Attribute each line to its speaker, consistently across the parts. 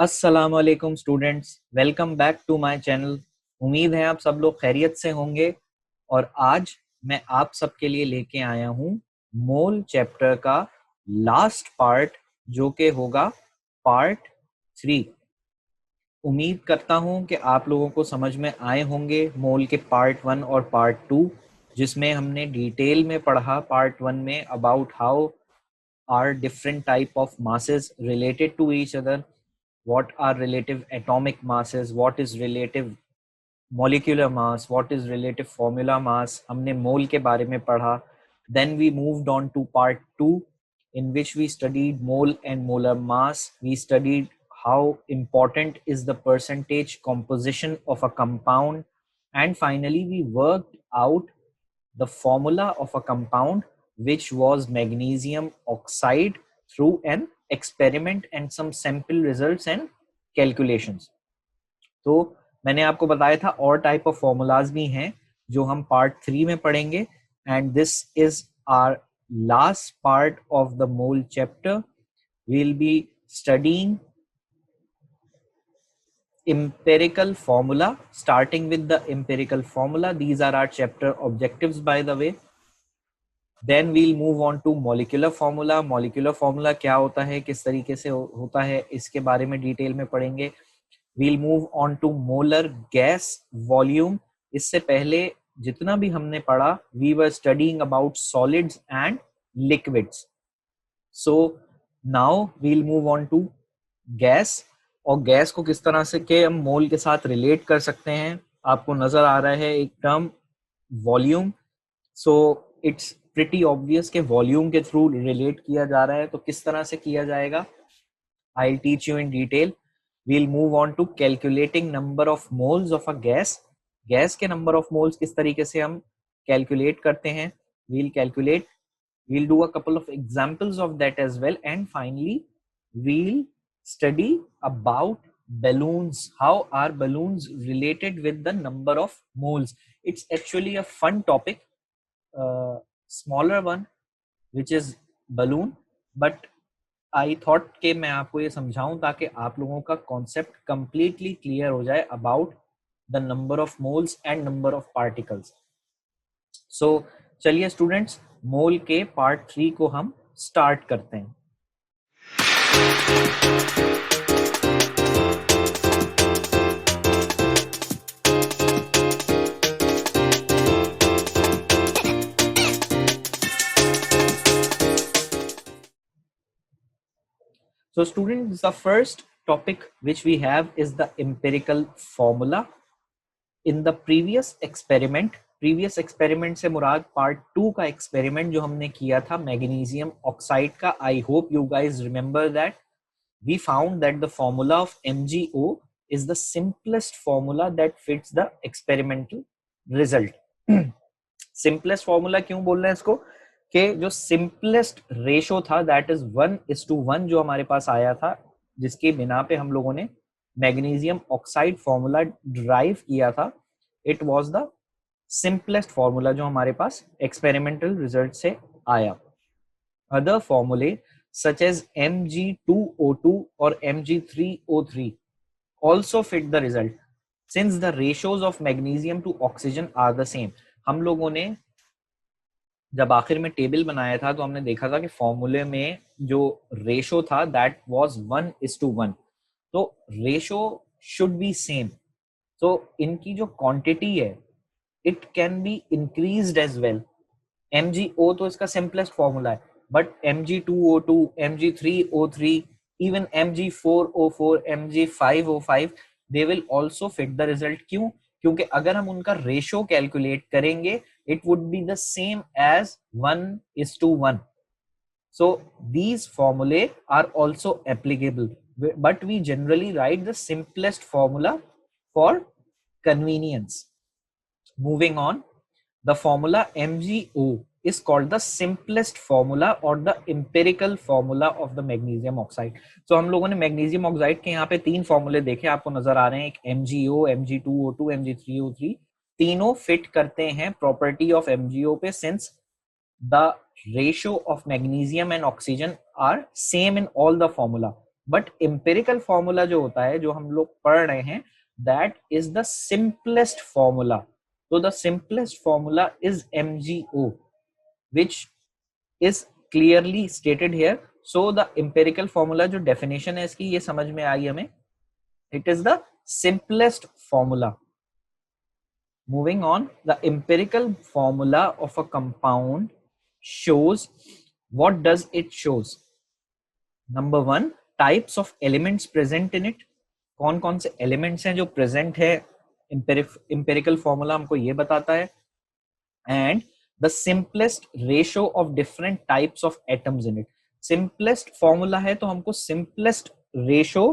Speaker 1: अस्सलाम वालेकुम students, welcome back to my channel. उम्मीद है आप सब लोग खैरियत से होंगे। और आज मैं आप सबके लिए लेके आया हूँ मोल चैप्टर का लास्ट पार्ट, जो कि होगा पार्ट 3। उम्मीद करता हूँ कि आप लोगों को समझ में आए होंगे मोल के पार्ट 1 और पार्ट 2, जिसमें हमने डिटेल में पढ़ा पार्ट 1 में about how are different type of masses related to each other, what are relative atomic masses, what is relative molecular mass, what is relative formula mass। हमने मोल के बारे में पढ़ा। Then we moved on to part 2, in which we studied mole and molar mass. We studied how important is the percentage composition of a compound, and finally we worked out the formula of a compound, which was magnesium oxide, through an experiment and some sample results and calculations। तो मैंने आपको बताया था और type of formulas भी हैं जो हम पार्ट 3 में पढ़ेंगे, and this is our last part of the mole chapter. We will be studying empirical formula, starting with the empirical formula. These are our chapter objectives, by the way. Then we'll move on to molecular formula. Molecular formula क्या होता है, किस तरीके से होता है, इसके बारे में डिटेल में पढ़ेंगे। We'll move on to molar gas volume. इससे पहले जितना भी हमने पढ़ा, we were studying about solids and liquids. So now we'll move on to gas, और गैस को किस तरह से के हम मोल के साथ रिलेट कर सकते हैं। आपको नजर आ रहा है एक term volume. So it's pretty obvious के वॉल्यूम के थ्रू रिलेट किया जा रहा है, तो किस तरह से किया जाएगा, I teach you in detail. We'll move on to calculating number of moles of a gas. Gas के नंबर ऑफ मोल्स किस तरीके से हम कैलकुलेट करते हैं, we'll calculate, we'll do a couple of examples of that as well, and finally we'll study about balloons. How are balloons related with the number of moles? It's actually a fun topic, smaller one, which is balloon, but I thought कि मैं आपको ये समझाऊं ताकि आप लोगों का concept completely clear हो जाए about the number of moles and number of particles. So चलिए स्टूडेंट्स, मोल के पार्ट 3 को हम स्टार्ट करते हैं। So students, the first topic which we have is the empirical formula. In the previous experiment से मुराद part 2 का एक्सपेरिमेंट जो हमने किया था मैग्नीशियम ऑक्साइड का। I hope you guys remember that we found that the formula of MgO is the simplest formula that fits the experimental result. simplest formula क्यों बोल रहे हैं इसको, कि जो simplest ratio था that is 1:1 जो हमारे पास आया था, जिसकी बिना पे हम लोगों ने मैग्नीशियम ऑक्साइड फॉर्मूला ड्राइव किया था, it was the simplest formula जो हमारे पास एक्सपेरिमेंटल रिजल्ट से आया। अदर फॉर्मूले such as Mg2O2 or Mg3O3 also fit the result since the ratios of magnesium to oxygen are the same. हम लोगों ने जब आखिर में टेबल बनाया था तो हमने देखा था कि फॉर्मूले में जो रेशो था दैट वाज 1:1, तो रेशो शुड बी सेम। तो इनकी जो क्वांटिटी है it can be increased as well. MgO तो इसका सिंपलेस्ट फॉर्मूला है, but Mg2O2, Mg3O3, even Mg4O4, Mg5O5, they will also fit the result। क्यों? क्योंकि अगर हम उनका रेशो कैलकुलेट करेंगे it would be the same as 1:1. So these formulae are also applicable, but we generally write the simplest formula for convenience. Moving on, the formula MgO is called the simplest formula or the empirical formula of the magnesium oxide. So हम लोगों ने magnesium oxide के यहाँ पे 3 फॉर्मूले देखे, आपको नजर आ रहे हैं, एक MgO, Mg2O2, Mg3O3, तीनों फिट करते हैं प्रॉपर्टी ऑफ MgO पे, since the ratio of magnesium and oxygen are same in all the formula. But empirical formula जो होता है, जो हम लोग पढ़ रहे हैं, that is the simplest formula. तो the simplest formula is MgO, which is clearly stated here. So the empirical formula, जो definition है इसकी, ये समझ में आई हमें. It is the simplest formula. Moving on, the empirical formula of a compound shows, what does it shows? Number one, types of elements present in it. कौन कौन से elements हैं जो present है. Empirical formula हमको ये बताता है. And the simplest ratio of different types of atoms in it. Simplest formula है तो हमको simplest ratio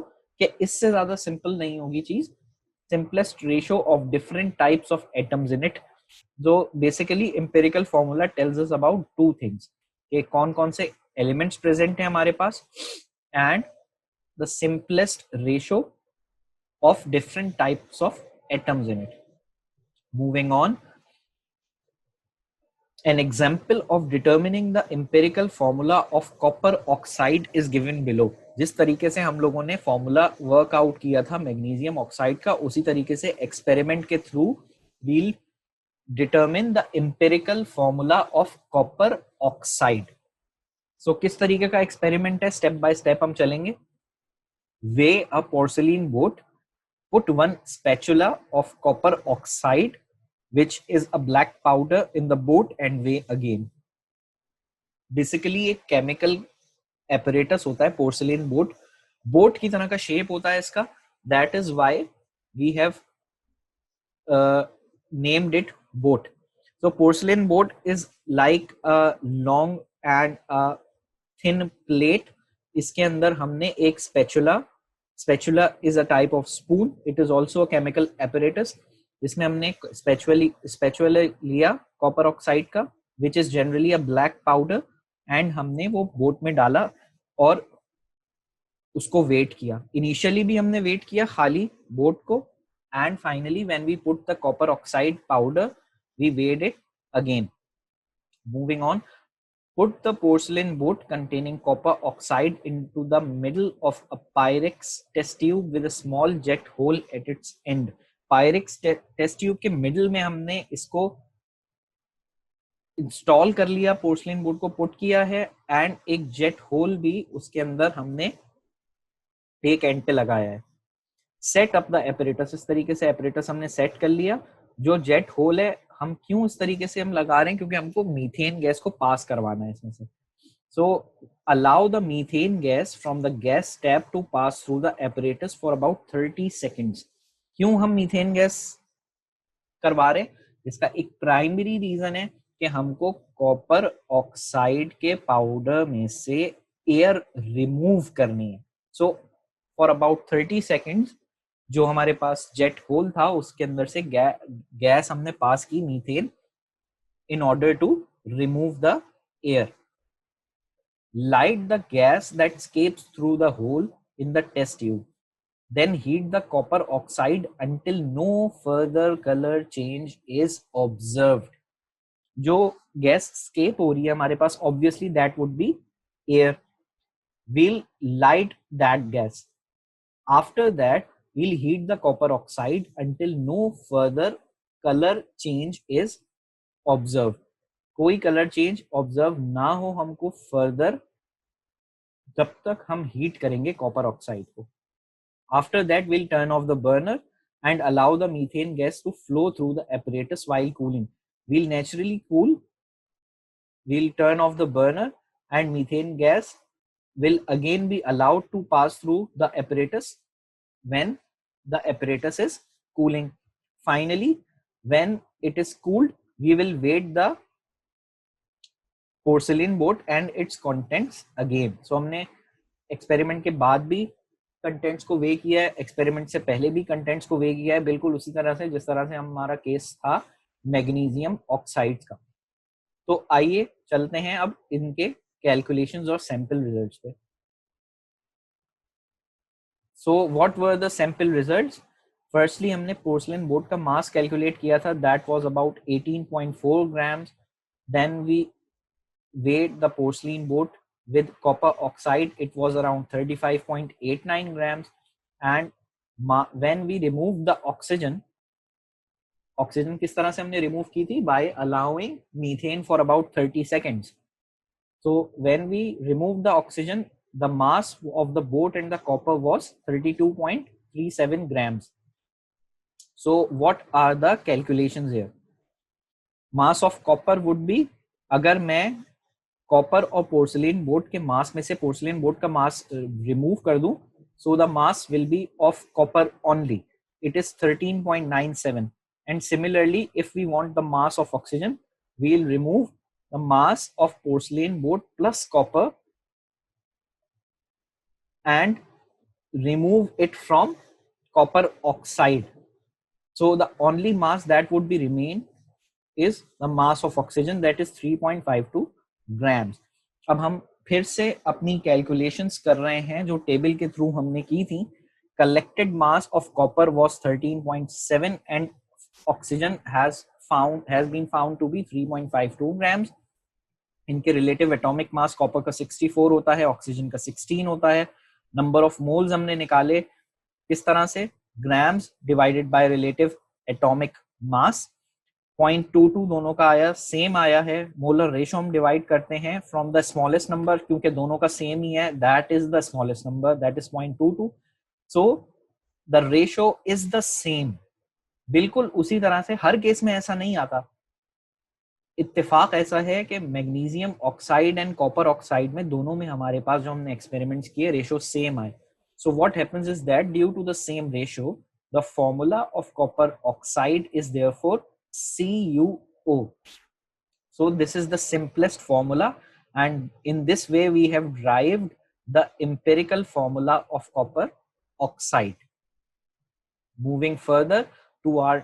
Speaker 1: के इससे ज्यादा simple नहीं होगी चीज. Simplest ratio of different types of atoms in it. जो basically empirical formula tells us about two things. कि कौन कौन से elements present हैं हमारे पास and the simplest ratio of different types of atoms in it. Moving on, an example of determining the empirical formula of copper oxide is given below. जिस तरीके से हम लोगों ने फॉर्मूला वर्कआउट किया था मैग्नीशियम ऑक्साइड का, उसी तरीके से एक्सपेरिमेंट के through we'll determine the empirical formula of copper oxide. So किस तरीके का एक्सपेरिमेंट है, स्टेप बाय स्टेप हम चलेंगे. Weigh a porcelain boat, put one spatula of copper oxide which is a black powder in the boat and weigh again. Basically एक chemical apparatus होता है porcelain boat. boat की तरह का shape होता है इसका. That is why we have named it boat. So porcelain boat is like a long and a thin plate. इसके अंदर हमने एक spatula. Spatula is a type of spoon. It is also a chemical apparatus. इसमें हमने spatula लिया copper oxide का, which is generally a black powder, and हमने वो बोट में डाला और उसको वेट किया. इनिशियली भी हमने वेट किया खाली बोट को, and finally when we put the copper oxide powder we weighed it again. Moving on, put the porcelain boat containing copper oxide into the middle of a Pyrex test tube with a small jet hole at its end. Pyrex test tube के middle में हमने इसको install कर लिया, porcelain boat को put किया है, and एक जेट होल भी उसके अंदर हमने एक एंड पे लगाया है. सेट अप द एपरेटस, इस तरीके से एपरेटस हमने सेट कर लिया. जो जेट होल है, हम क्यों इस तरीके से हम लगा रहे हैं, क्योंकि हमको मीथेन गैस को पास करवाना है इसमें से. So allow the methane gas from the gas tap to pass through the apparatus for about 30 seconds. क्यों हम मीथेन गैस करवा रहे हैं, इसका एक प्राइमरी रीजन है कि हमको कॉपर ऑक्साइड के पाउडर में से एयर रिमूव करनी है. सो फॉर अबाउट 30 सेकेंड्स जो हमारे पास जेट होल था उसके अंदर से गैस हमने पास की, methane, in order to remove the air. Light the gas that escapes through the hole in the test tube. Then heat the copper oxide until no further color change is observed. जो gas escape हो रही है हमारे पास, obviously that would be air. We'll light that gas. After that, we'll heat the copper oxide until no further color change is observed. कोई colour change observe ना हो हमको further, जब तक हम हीट करेंगे कॉपर ऑक्साइड को. After that will turn off the burner and allow the methane gas to flow through the apparatus while cooling. Will naturally cool, will turn off the burner and methane gas will again be allowed to pass through the apparatus when the apparatus is cooling. Finally, when it is cooled, we will weight the porcelain boat and its contents again. So हमने experiment के बाद भी contents को वे किया है, experiment से पहले भी कंटेंट्स को वे किया है, बिल्कुल उसी तरह से जिस तरह से हमारा केस था मैग्नीशियम ऑक्साइड का. तो आइए चलते हैं अब इनके कैलकुलेशंस और सैंपल रिजल्ट्स पे. So what were the sample results? Firstly हमने पोर्सलिन बोट का मास कैलकुलेट किया था, that was about 18.4 grams. Then we weighed the porcelain boat with copper oxide it was around 35.89 grams, and when we remove the oxygen, oxygen किस तरह से हमने remove की थी, by allowing methane for about 30 seconds. So when we remove the oxygen, the mass of the boat and the copper was 32.37 grams. So what are the calculations here? Mass of copper would be, अगर मैं copper और porcelain boat के मास में से porcelain boat का मास remove कर दूं, so the mass will be of copper only, it is 13.97. And similarly, if we want the mass of oxygen, we will remove the mass of porcelain boat plus copper and remove it from copper oxide. So the only mass that would be remain is the mass of oxygen, that is 3.52 grams. अब हम फिर से अपनी calculations कर रहे हैं जो table के थ्रू हमने की थी. Collected mass of copper was 13.7 and oxygen has been found to be 3.52 grams. इनके रिलेटिव एटॉमिक मास कॉपर का 64 होता है, ऑक्सीजन का 16 होता है. नंबर ऑफ मोल्स हमने निकाले किस तरह से, grams divided by relative atomic मास. 0.22 दोनों का आया, सेम आया है. मोलर रेशो हम डिवाइड करते हैं फ्रॉम द स्मॉलेस्ट नंबर, क्योंकि दोनों का सेम ही है, that is the smallest number, that is 0.22. So the ratio is the same. बिल्कुल उसी तरह से हर केस में ऐसा नहीं आता. इत्तेफाक ऐसा है कि magnesium oxide and copper oxide में दोनों में हमारे पास जो हमने एक्सपेरिमेंट्स किए रेशो सेम आए. So what happens is that due to the same ratio the formula of copper oxide is therefore CuO. So this is the simplest formula, and in this way we have derived the empirical formula of copper oxide. Moving further to our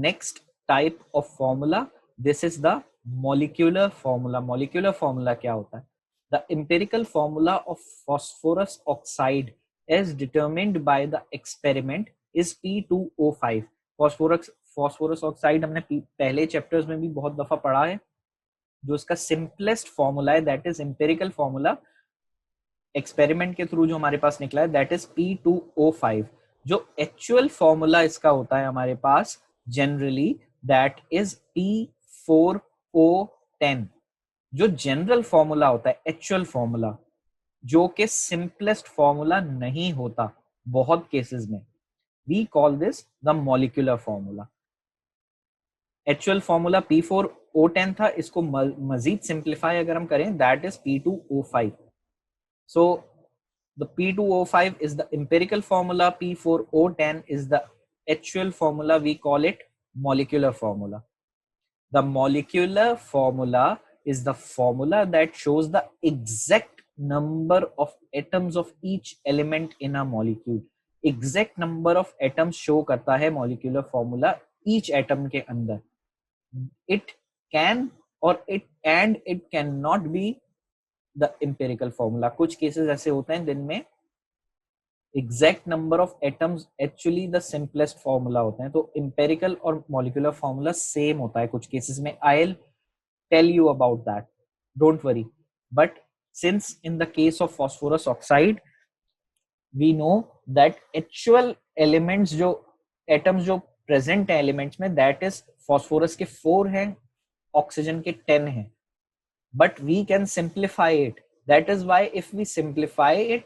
Speaker 1: next type of formula, this is the molecular formula. Molecular formula क्या होता है? The empirical formula of phosphorus oxide as determined by the experiment is P2O5. phosphorus oxide हमने पहले chapters में भी बहुत दफा पढ़ा है. जो इसका सिंपलेस्ट फॉर्मूला है, that is empirical formula, experiment के थ्रू जो हमारे पास निकला है, दैट इज P2O5. जो एक्चुअल फॉर्मूला इसका होता है हमारे पास जनरली, दैट इज P4O10. जो जनरल फॉर्मूला होता है, एक्चुअल फॉर्मूला, जो कि सिंपलेस्ट फॉर्मूला नहीं होता बहुत केसेस में, we call this the molecular formula. Actual formula P4O10 था, इसको मजीद सिंप्लीफाई अगर हम करें, that is P2O5. So the P2O5 is the empirical formula, P4O10 is the actual formula, we call it molecular formula. The molecular formula is the formula that shows the exact number of atoms of each element in a molecule. Exact number of atoms show करता है molecular formula each atom के अंदर. It can or it cannot be the empirical formula. कुछ cases ऐसे होते हैं जिनमें exact number of atoms actually the simplest formula होते हैं. तो empirical और molecular formula same होता है कुछ केसेस में. I'll tell you about that, don't worry. But since in the case of phosphorus oxide we know that actual elements जो atoms जो present है elements में, that is phosphorus के 4 हैं, oxygen के 10 हैं. But we can simplify it. That is why if we simplify it,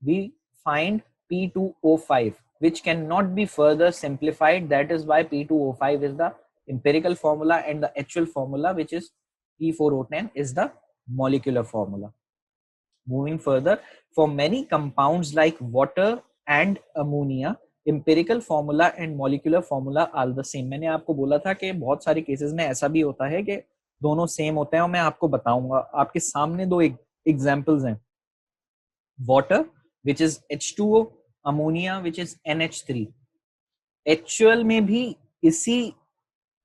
Speaker 1: we find P2O5, which cannot be further simplified. That is why P2O5 is the empirical formula and the actual formula, which is P4O10, is the molecular formula. Moving further, for many compounds like water and ammonia, empirical formula and molecular formula are the same. मैंने आपको बोला था कि बहुत सारे cases में ऐसा भी होता है कि दोनों सेम होते हैं, और मैं आपको बताऊंगा. आपके सामने दो एग्जांपल्स हैं, water which is H2O, ammonia which is NH3. Actual में भी इसी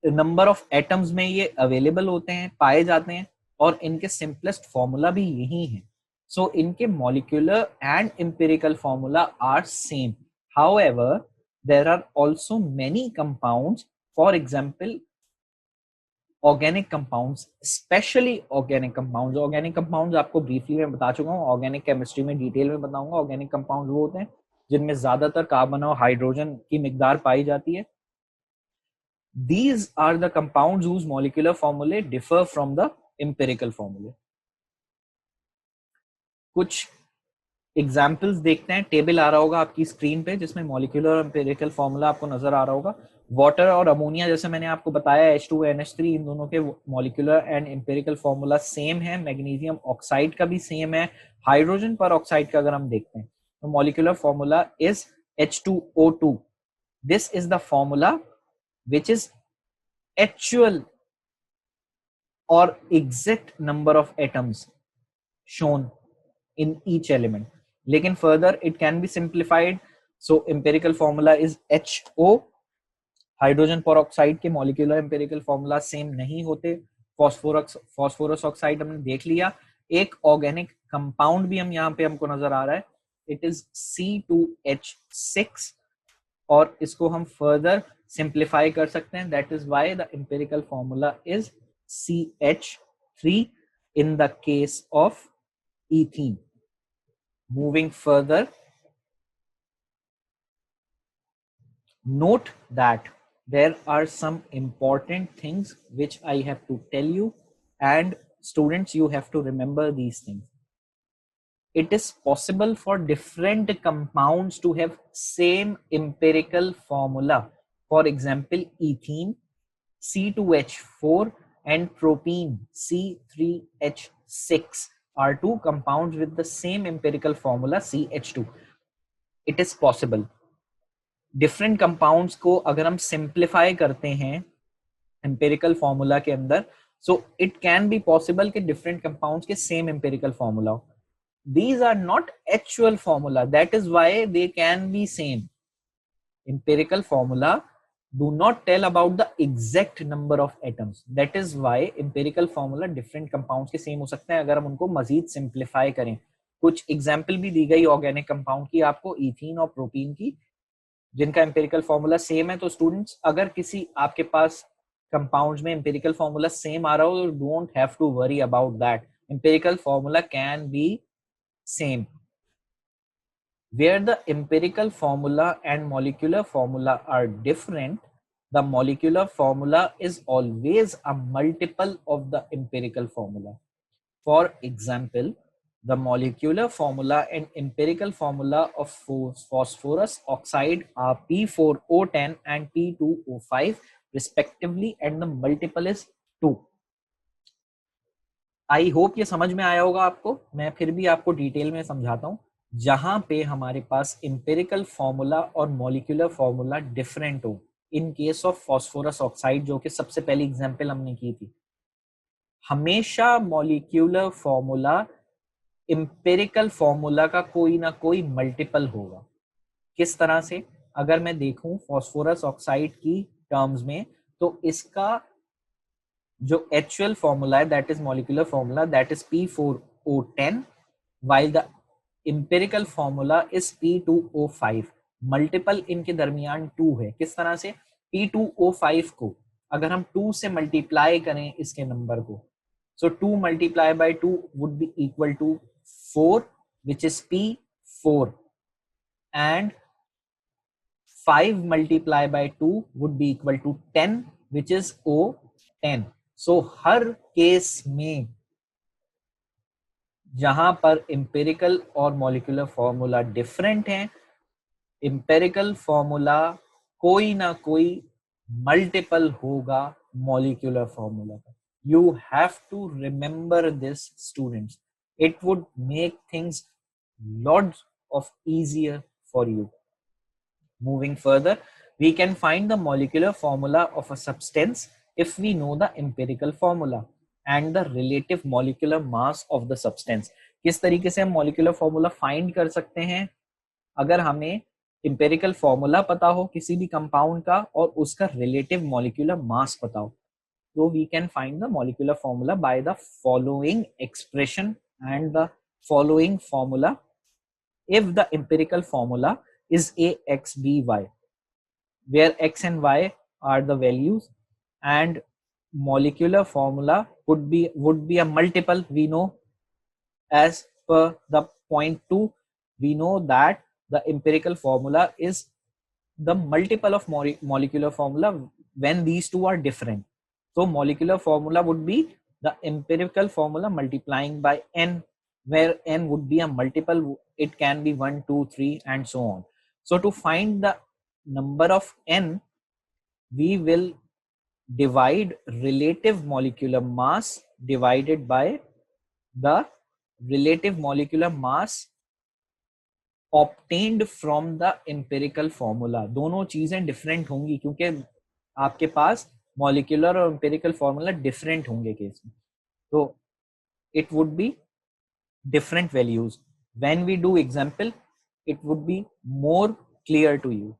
Speaker 1: नंबर ऑफ एटम्स में ये अवेलेबल होते हैं, पाए जाते हैं, और इनके सिंपलेस्ट फॉर्मूला भी यही है. सो इनके molecular and empirical formula are same. However there are also many compounds, for example organic compounds, specially organic compounds. Organic compounds आपको ब्रीफली मैं बता चुका हूँ, ऑर्गेनिक केमिस्ट्री में डिटेल में बताऊंगा। ऑर्गेनिक कंपाउंड्स वो होते हैं जिनमें ज्यादातर कार्बन और हाइड्रोजन की मिकदार पाई जाती है। These are the compounds whose molecular formulae differ from the empirical formulae. कुछ एग्जाम्पल्स देखते हैं। टेबल आ रहा होगा आपकी स्क्रीन पे जिसमें मॉलिक्यूलर और एम्पिरिकल फॉर्मूला आपको नजर आ रहा होगा। वाटर और अमोनिया, जैसे मैंने आपको बताया H2NH3, इन दोनों के molecular and empirical formula same है। मैग्नीशियम ऑक्साइड का भी सेम है। हाइड्रोजन पर ऑक्साइड का अगर हम देखते हैं तो molecular formula is H2O2। This is the formula which is actual or exact number of atoms shown in each element. लेकिन further it can be simplified. So empirical formula is HO। Hydrogen peroxide के molecular empirical formula same नहीं होते। Phosphorus oxide हमने देख लिया। एक organic compound भी हम यहाँ पे हमको नजर आ रहा है, इट इज C2H6, और इसको हम फर्दर सिंप्लीफाई कर सकते हैं। That is why the empirical formula is CH3 in the case of ethene. Moving further, note that there are some important things which I have to tell you, and students, you have to remember these things. It is possible for different compounds to have same empirical formula. For example, ethene C2H4 and propene C3H6 are two compounds with the same empirical formula CH2. It is possible. Different compounds को अगर हम simplify करते हैं empirical formula के अंदर, so it can be possible कि different compounds के same empirical formula हो। These are not actual formula, that is why they can be same. Empirical formula do not tell about the exact number of atoms, that is why empirical formula different compounds के same हो सकते हैं अगर हम उनको मजीद simplify करें। कुछ example भी दी गई ऑर्गेनिक कंपाउंड की आपको, इथीन और प्रोटीन की, जिनका एम्पिरिकल फॉर्मूला सेम है। तो स्टूडेंट्स, अगर किसी आपके पास कंपाउंड्स में एम्पिरिकल फॉर्मूला सेम आ रहा हो, don't have to worry about that, empirical formula can be same. Where the empirical formula and molecular formula are different, the molecular formula is always a multiple of the empirical formula. For example, the molecular formula and empirical formula of phosphorus oxide are P4O10 and P2O5 respectively, and the multiple is 2. I hope ये समझ में आया होगा आपको। मैं फिर भी आपको डिटेल में समझाता हूँ। जहां पे हमारे पास एम्पिरिकल फॉर्मूला और मॉलिक्यूलर फॉर्मूला डिफरेंट हो, in case of phosphorus oxide जो कि सबसे पहली एग्जांपल हमने की थी, हमेशा मॉलिक्यूलर फॉर्मूला एम्पिरिकल फॉर्मूला का कोई ना कोई मल्टीपल होगा। किस तरह से? अगर मैं देखूं फॉस्फोरस ऑक्साइड की टर्म्स में, तो इसका जो एक्चुअल फॉर्मूला है that is molecular formula, that is P4O10, while the empirical formula is P2O5. Multiple इनके दरमियान 2 है। किस तरह से? P2O5 को अगर हम 2 से मल्टीप्लाई करें इसके नंबर को, so 2 multiplied by 2 would be equal to 4, which is P4, and 5 multiplied by 2 would be equal to 10, which is O10. So हर केस में जहां पर एम्पिरिकल और मॉलिक्यूलर फॉर्मूला डिफरेंट हैं, एम्पिरिकल फॉर्मूला कोई ना कोई मल्टीपल होगा मॉलिक्यूलर फॉर्मूला का। You have to remember this students, it would make things lots of easier for you. Moving further, we can find the molecular formula of a substance if we know the empirical formula and the relative molecular mass of the substance. किस तरीके से हम molecular formula find कर सकते हैं? अगर हमें empirical formula पता हो किसी भी compound का और उसका relative molecular mass पता हो, तो we can find the molecular formula by the following expression and the following formula. If the empirical formula is AXBY, where X and Y are the values and molecular formula would be a multiple. We know, as per the point 2, we know that the empirical formula is the multiple of molecular formula when these two are different. So molecular formula would be the empirical formula multiplying by n, where n would be a multiple. It can be 1, 2, 3 and so on. So to find the number of n, we will divide relative molecular mass divided by the relative molecular mass obtained from the empirical formula. दोनों चीजें different होंगी क्योंकि आपके पास molecular और empirical formula different होंगे case में, तो it would be different values. When we do example, it would be more clear to you.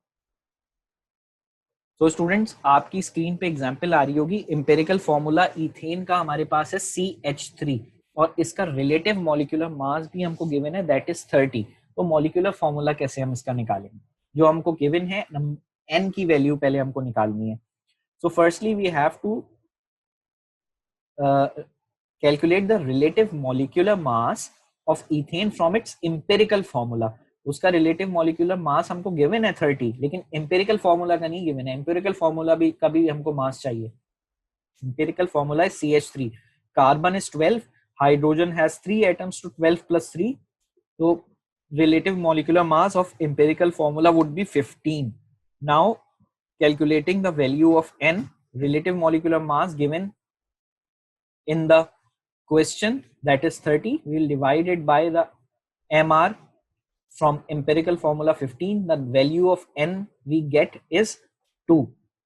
Speaker 1: So students, आपकी स्क्रीन पे एग्जाम्पल आ रही होगी. एम्पेरिकल फॉर्मूला इथेन का हमारे पास है CH3 और इसका रिलेटिव मॉलिक्यूलर मास भी हमको गिवन है, दैट इज 30. तो मॉलिक्यूलर फॉर्मूला कैसे हम इसका निकालेंगे? जो हमको गिवन है n की वैल्यू पहले हमको निकालनी है. So firstly we have to calculate the relative molecular mass of ethane from its empirical formula. उसका रिलेटिव मॉलिक्यूलर मास हमको गिवन है 30, लेकिन एम्पेरिकल फॉर्मूला का नहीं गिवन है. एम्पेरिकल फॉर्मूला भी कभी हमको मास चाहिए. एम्पेरिकल फॉर्मूला है CH3, carbon is 12, hydrogen has 3 atoms to 12 plus 3, so relative molecular mass of empirical formula would be 15. Now calculating the value of n, relative molecular mass given in the question, that is 30, we will divide it by the mr from empirical formula 15. The value of n we get is 2,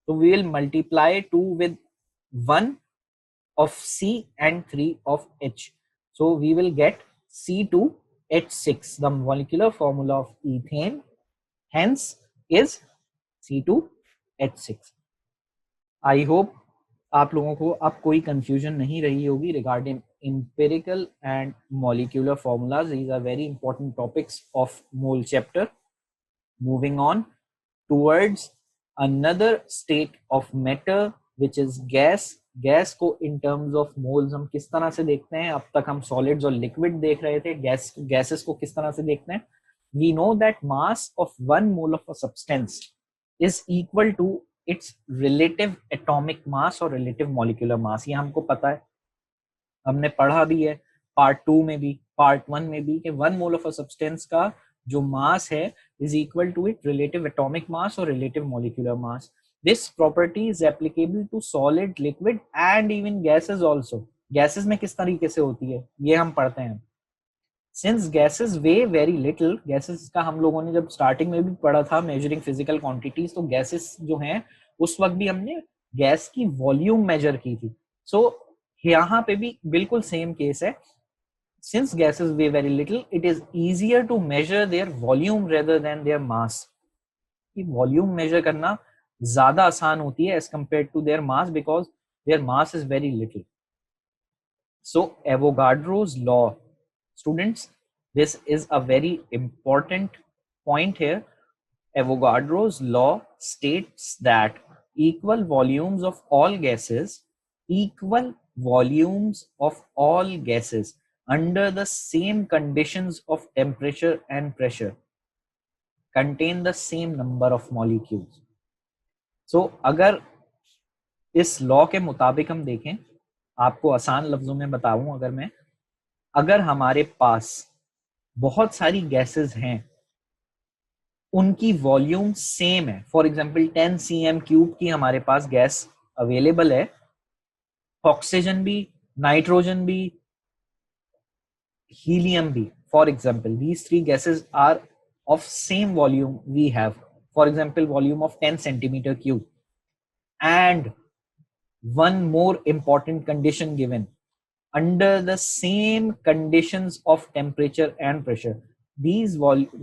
Speaker 1: so we will multiply 2 with 1 of C and 3 of H, so we will get C2H6. the molecular formula of ethane hence is C2H6. I hope आप लोगों को अब कोई confusion नहीं रही होगी regarding empirical and molecular formulas. These are very important topics of mole chapter. Moving on towards another state of matter which is gas. Gas को in terms of moles हम किस तरह से देखते हैं? अब तक हम सॉलिड्स और लिक्विड देख रहे थे, गैसेस को किस तरह से देखते हैं? We know that mass of 1 mole of a substance is equal to its relative atomic mass और रिलेटिव मॉलिक्यूलर मास. ये हमको पता है, हमने पढ़ा भी है पार्ट 2 में भी, पार्ट 1 में भी, कि 1 मोल ऑफ अ सब्सटेंस का जो मास है is equal to it relative atomic mass और relative molecular mass. This property is applicable to solid, liquid and even gases also. Gases में किस तरीके से होती है ये हम पढ़ते हैं. Since gases weigh very little, gases का हम लोगों ने जब स्टार्टिंग में भी पढ़ा था मेजरिंग फिजिकल क्वांटिटीज, तो गैसेस जो हैं उस वक्त भी हमने गैस की वॉल्यूम मेजर की थी. सो यहाँ पे भी बिल्कुल सेम केस है. Since gases weigh very little, it is easier to measure their volume rather than their mass. कि वॉल्यूम मेजर करना ज्यादा आसान होती है as compare to their mass because their mass is very little. So Avogadro's law, students, this is a very important point here. Avogadro's law states that equal volumes of all gases under the same conditions of temperature and pressure contain the same number of molecules. So, अगर इस law के मुताबिक हम देखें, आपको आसान लफ्जों में बताऊं, अगर हमारे पास बहुत सारी गैसेस हैं, उनकी वॉल्यूम सेम है, फॉर एग्जांपल 10 cm³ की हमारे पास गैस अवेलेबल है, ऑक्सीजन भी, नाइट्रोजन भी, हीलियम भी, for example these 3 gases are of same volume we have, for example volume of 10 cm³, and one more important condition given, under the same conditions of temperature and pressure. These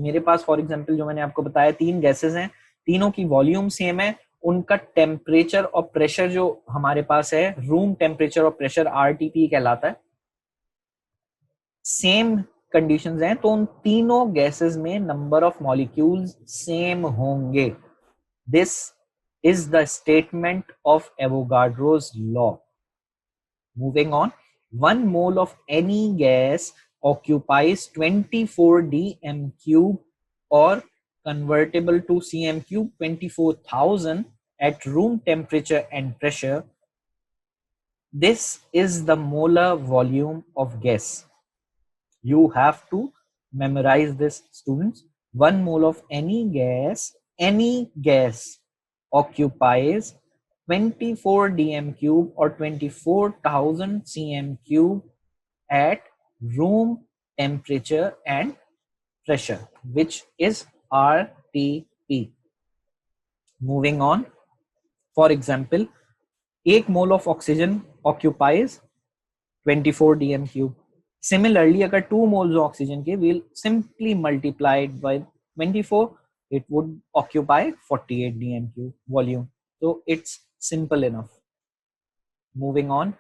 Speaker 1: मेरे पास for example जो मैंने आपको बताया 3 gases हैं, तीनों की volume same है, उनका टेम्परेचर और प्रेशर जो हमारे पास है, रूम टेम्परेचर और प्रेशर RTP कहलाता है, सेम कंडीशंस हैं, तो उन तीनों गैसेस में नंबर ऑफ मॉलिक्यूल्स सेम होंगे. This is the statement of Avogadro's law. Moving on, 1 mole of any gas occupies 24 dm cube or convertible to cm cube 24,000 at room temperature and pressure. This is the molar volume of gas. You have to memorize this, students. 1 mole of any gas occupies 24 dm cube or 24,000 cm cube at room temperature and pressure, which is RTP. Moving on, for example, 1 mole of oxygen occupies 24 dm cube. Similarly, अगर 2 moles oxygen के we'll simply multiply it by 24, it would occupy 48 dm cube volume. So it's simple enough. Moving on,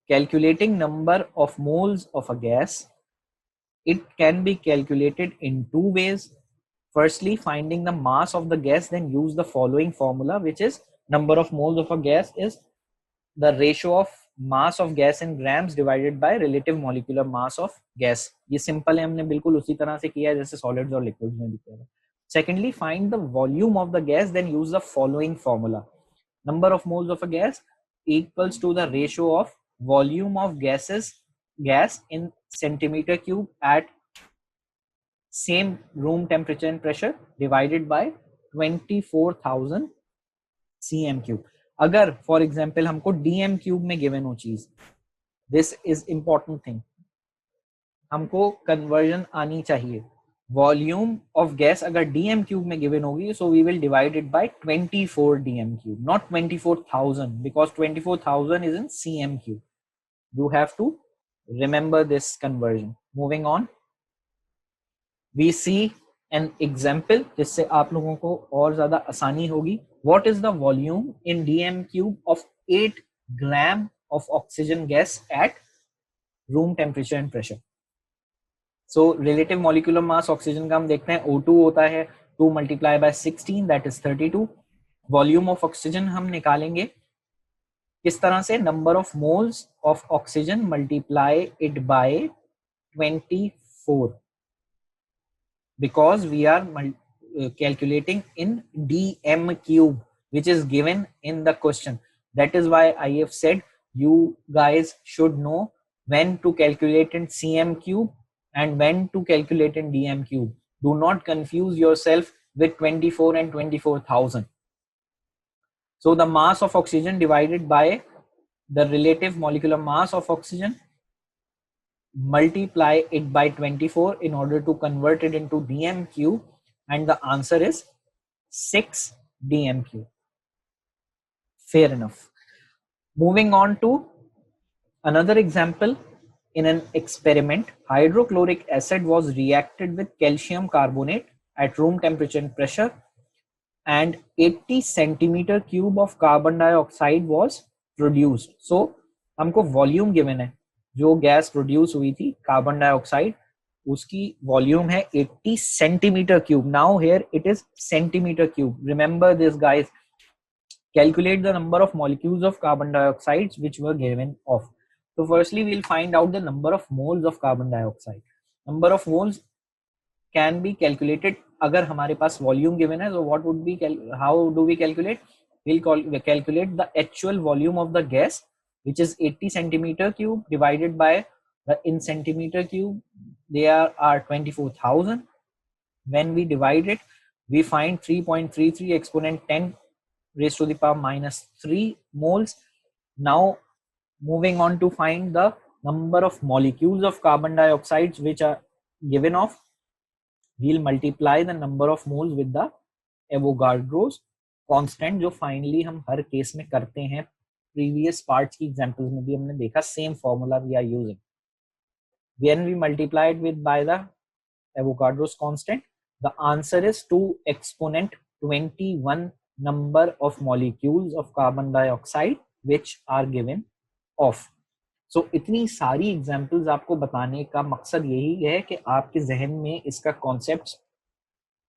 Speaker 1: calculating number of moles of a gas. It can be calculated in 2 ways. Firstly, finding the mass of the gas, then use the following formula, which is number of moles of a gas is the ratio of mass of gas in grams divided by relative molecular mass of gas. ये simple है, हमने बिल्कुल उसी तरह से किया है जैसे solids और liquids में भी किया है. Secondly, find the volume of the gas, then use the following formula. Number of moles of a gas equals to the ratio of volume of gas in centimeter cube at same room temperature and pressure divided by 24,000 cm cube. अगर for example हमको dm cube में given हो चीज, this is important thing, हमको conversion आनी चाहिए. Volume of gas अगर dm cube में गिवन होगी, so we will divide it by 24 dm cube, not 24,000, because 24,000 is in cm cube. You have to remember this conversion. Moving on, we see an example जिससे आप लोगों को और ज्यादा आसानी होगी. What is the volume in dm cube of 8 gram of oxygen gas at room temperature and pressure? So relative molecular mass oxygen का हम देखते हैं O2 होता है 2 multiplied by 16, that is 32. Volume of oxygen हम निकालेंगे किस तरह से? Number of moles of oxygen multiply it by 24, because we are calculating in dm cube, which is given in the question. That is why I have said you guys should know when to calculate in cm cube and when to calculate in dm cube. Do not confuse yourself with 24 and 24,000. So the mass of oxygen divided by the relative molecular mass of oxygen, multiply it by 24 in order to convert it into dm cube, and the answer is 6 dm cube. Fair enough. Moving on to another example. In an experiment, hydrochloric acid was reacted with calcium carbonate at room temperature and pressure, and 80 centimeter cube of carbon dioxide was produced. So हमको volume given है, जो gas produce हुई थी carbon dioxide, उसकी volume है 80 centimetre cube. Now here it is centimetre cube. Remember this guys. Calculate the number of molecules of carbon dioxide which were given off. So firstly we'll find out the number of moles of carbon dioxide. Number of moles can be calculated अगर हमारे पास volume given है. So what would be, how do we calculate? We'll calculate the actual volume of the gas, which is 80 centimeter cube divided by the in centimeter cube there are 24,000. When we divide it, we find 3.33 exponent 10 raised to the power minus 3 moles. Now moving on to find the number of molecules of carbon dioxide which are given off, we'll multiply the number of moles with the Avogadro's constant, जो finally हम हर case में करते हैं. Previous parts की examples में भी हमने देखा same formula we are using. When we multiply it with by the Avogadro's constant, the answer is 2 exponent 21 number of molecules of carbon dioxide which are given off. So इतनी सारी examples आपको बताने का मकसद यही है कि आपके जहन में इसका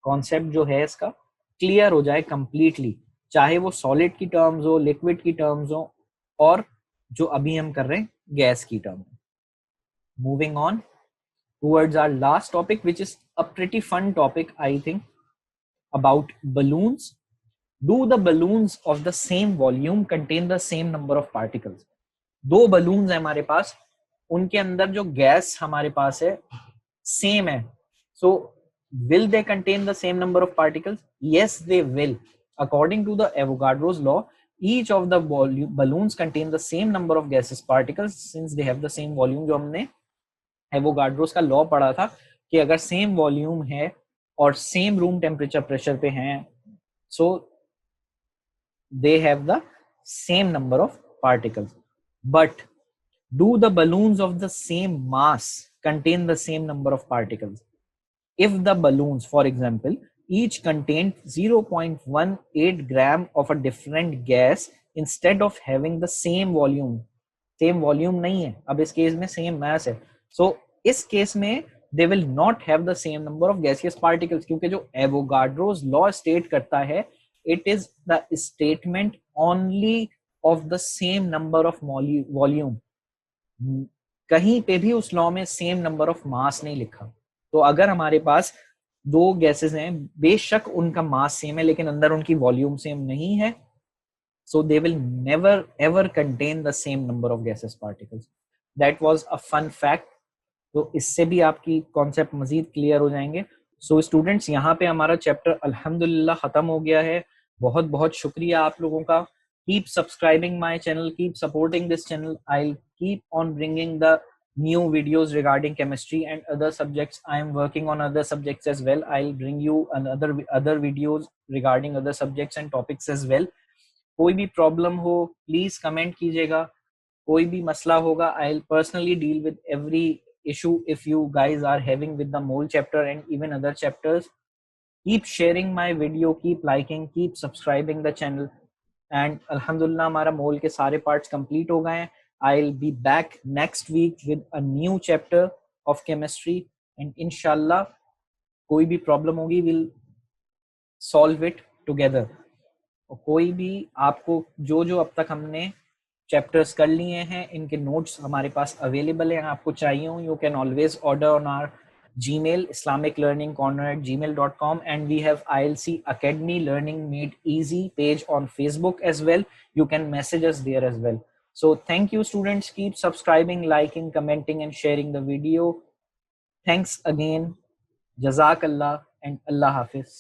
Speaker 1: कॉन्सेप्ट जो है इसका क्लियर हो जाए कंप्लीटली, चाहे वो सॉलिड की टर्म्स हो, लिक्विड की टर्म्स हो, और जो अभी हम कर रहे हैं gas की term में. Moving on towards our last topic, which is a pretty fun topic, I think, about balloons. Do the balloons of the same volume contain the same number of particles? दो balloons है हमारे पास, उनके अंदर जो gas हमारे पास है same है. So will they contain the same number of particles? Yes, they will. According to the Avogadro's law, each of the balloons contain the same number of gaseous particles since they have the same volume. जो हमने Avogadro's का law पढ़ा था कि अगर same volume है और same room temperature pressure पे हैं, so they have the same number of particles. But do the balloons of the same mass contain the same number of particles? If the balloons, for example, each contained 0.18 gram of a different gas instead of having the same volume नहीं है, अब इस case में same mass है, so इस case में they will not have the same number of gaseous particles, क्योंकि जो एवोगाड्रोस लॉ स्टेट करता है, it is the statement only of the same number of volume. कहीं पे भी उस लॉ में सेम नंबर ऑफ मास नहीं लिखा. तो अगर हमारे पास दो गैसेस हैं, बेशक उनका मास सेम है लेकिन अंदर उनकी वॉल्यूम सेम नहीं है, so they will never ever contain the same number of gaseous particles. That was a fun fact. तो इससे भी आपकी कॉन्सेप्ट मजीद क्लियर हो जाएंगे. सो स्टूडेंट्स, यहाँ पे हमारा चैप्टर अल्हम्दुलिल्लाह खत्म हो गया है. बहुत बहुत शुक्रिया आप लोगों का. Keep subscribing my channel, keep supporting this channel. I'll keep on bringing the new videos regarding chemistry and other subjects. I am working on other subjects as well. I'll bring you other videos regarding other subjects and topics as well. कोई भी problem हो please comment कीजिएगा. कोई भी मसला होगा, I'll personally deal with every issue if you guys are having with the mole chapter and even other chapters. Keep sharing my video, keep liking, keep subscribing the channel. And alhamdulillah हमारा मोल के सारे parts complete हो गए हैं. I'll be back next week with a new chapter of chemistry and inshallah कोई भी problem होगी we'll solve it together. और कोई भी आपको जो जो अब तक हमने चैप्टर्स कर लिए हैं, इनके नोट्स हमारे पास अवेलेबल हैं. आपको चाहिए हो, you can always order on our Gmail, islamiclearningcorner@gmail.com, and we have ILC Academy Learning Made Easy page on Facebook as well. You can message us there as well. So thank you students. Keep subscribing, liking, commenting and sharing the video. Thanks again. Jazakallah and Allah Hafiz.